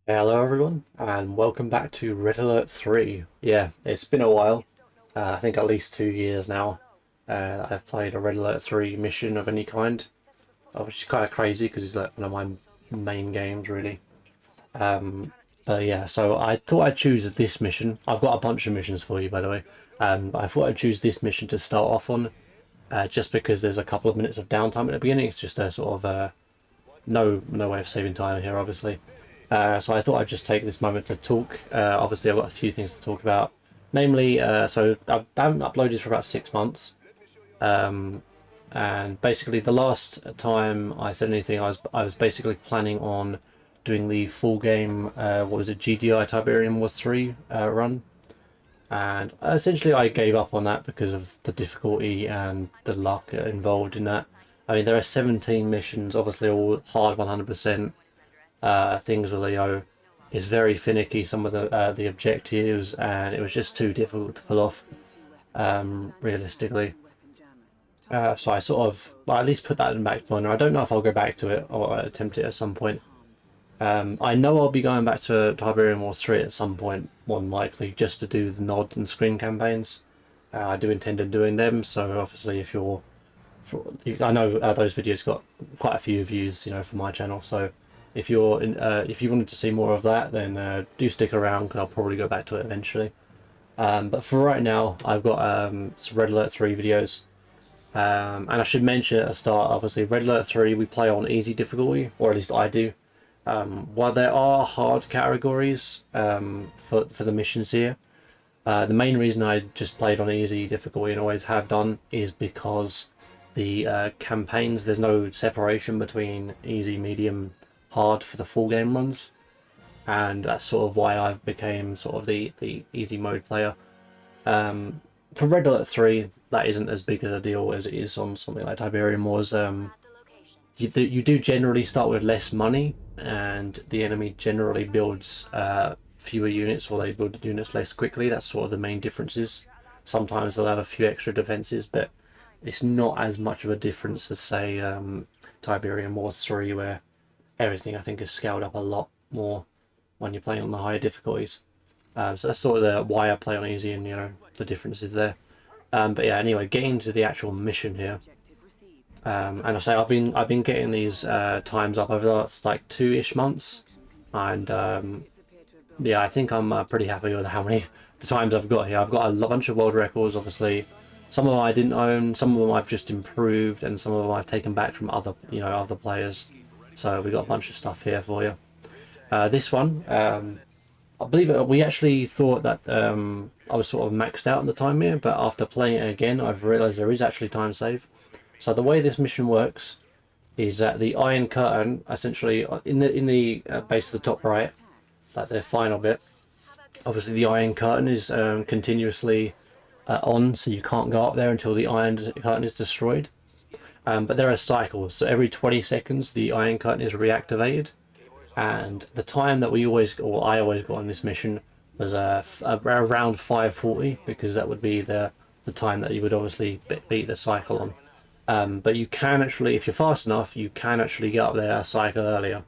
Hello everyone, and welcome back to Red Alert 3. Yeah, it's been a while. I think at least 2 years now. I've played a Red Alert 3 mission of any kind, which is kind of crazy because it's like one of my main games, really. But yeah, so I thought I'd choose this mission. I've got a bunch of missions for you, by the way. But I thought I'd choose this mission to start off on, just because there's a couple of minutes of downtime at the beginning. It's just a sort of no way of saving time here, obviously. So I thought I'd just take this moment to talk. Obviously, I've got a few things to talk about. Namely, so I haven't uploaded for about 6 months. And basically, the last time I said anything, I was basically planning on doing the full game. What was it? GDI Tiberium Wars 3 run. And essentially, I gave up on that because of the difficulty and the luck involved in that. I mean, there are 17 missions, obviously all hard 100%. Things with Leo is very finicky, some of the objectives, and it was just too difficult to pull off realistically. So I sort of, well, at least put that in the back burner. I don't know if I'll go back to it or attempt it at some point. I know I'll be going back to Tiberium Wars 3 at some point, more than likely, just to do the nod and screen campaigns. I do intend on doing them, so obviously if you're, I know those videos got quite a few views, for my channel, so if if you wanted to see more of that, then do stick around, because I'll probably go back to it eventually. But for right now, I've got some Red Alert 3 videos. And I should mention at the start, obviously, Red Alert 3 we play on easy difficulty, or at least I do. While there are hard categories for the missions here, the main reason I just played on easy difficulty and always have done is because the campaigns, there's no separation between easy, medium, hard for the full game runs, and that's sort of why I've became sort of the easy mode player. For Red Alert 3, that isn't as big a deal as it is on something like Tiberium Wars. You do generally start with less money, and the enemy generally builds fewer units, or they build units less quickly. That's sort of the main differences. Sometimes they'll have a few extra defenses, but it's not as much of a difference as, say, Tiberium Wars 3, where everything I think is scaled up a lot more when you're playing on the higher difficulties. So that's sort of why I play on easy, and the differences there. But yeah, anyway, getting to the actual mission here. And I say I've been getting these times up over the last like 2-ish months, and yeah, I think I'm pretty happy with how many the times I've got here. I've got a bunch of world records, obviously. Some of them I didn't own, some of them I've just improved, and some of them I've taken back from other players. So we got a bunch of stuff here for you. This one, I believe we actually thought that I was sort of maxed out at the time here, but after playing it again, I've realised there is actually time save. So the way this mission works is that the Iron Curtain, essentially in the base of the top right, like the final bit, obviously the Iron Curtain is continuously on, so you can't go up there until the Iron Curtain is destroyed. But there are cycles, so every 20 seconds the Iron Curtain is reactivated, and the time that I always got on this mission was around 5:40, because that would be the time that you would obviously beat the cycle on. But you can actually, if you're fast enough, you can actually get up there a cycle earlier.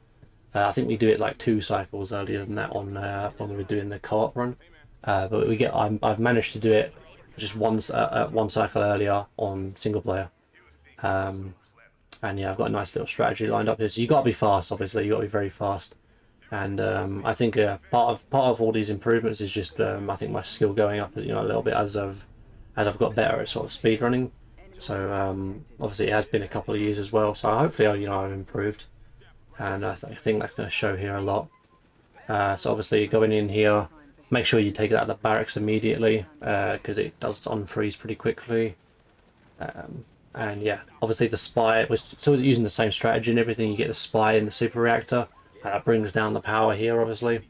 I think we do it like 2 cycles earlier than that on when we were doing the co-op run. But I've managed to do it just one cycle earlier on single player. And yeah, I've got a nice little strategy lined up here. So you got to be fast, obviously. You got to be very fast. And I think part of all these improvements is just I think my skill going up, a little bit as I've got better at sort of speed running. So obviously it has been a couple of years as well. So hopefully I've improved, and I think that's going to show here a lot. So obviously going in here, make sure you take it out of the barracks immediately, because it does unfreeze pretty quickly. And yeah, obviously the spy, we're still using the same strategy and everything. You get the spy in the super reactor, and that brings down the power here, obviously.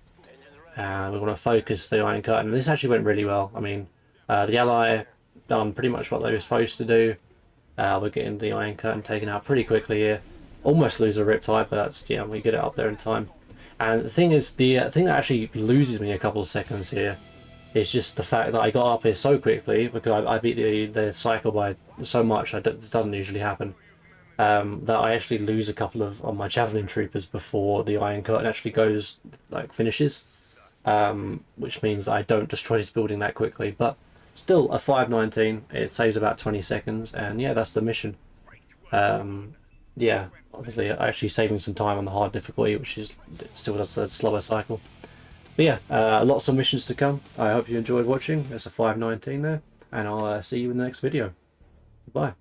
And we want to focus the Iron Curtain. This actually went really well. I mean, the ally done pretty much what they were supposed to do. We're getting the Iron Curtain taken out pretty quickly here. Almost lose the Riptide, but that's, we get it up there in time. And the thing is, the thing that actually loses me a couple of seconds here is just the fact that I got up here so quickly, because I beat the cycle by so much that doesn't usually happen. that I actually lose a couple of on my javelin troopers before the Iron Curtain actually goes, like, finishes, which means I don't destroy his building that quickly. But still, a 519, it saves about 20 seconds, and yeah, that's the mission. Yeah, obviously actually saving some time on the hard difficulty, which is still does a slower cycle. But yeah, lots of missions to come. I hope you enjoyed watching. It's a 519 there, and I'll see you in the next video. Bye.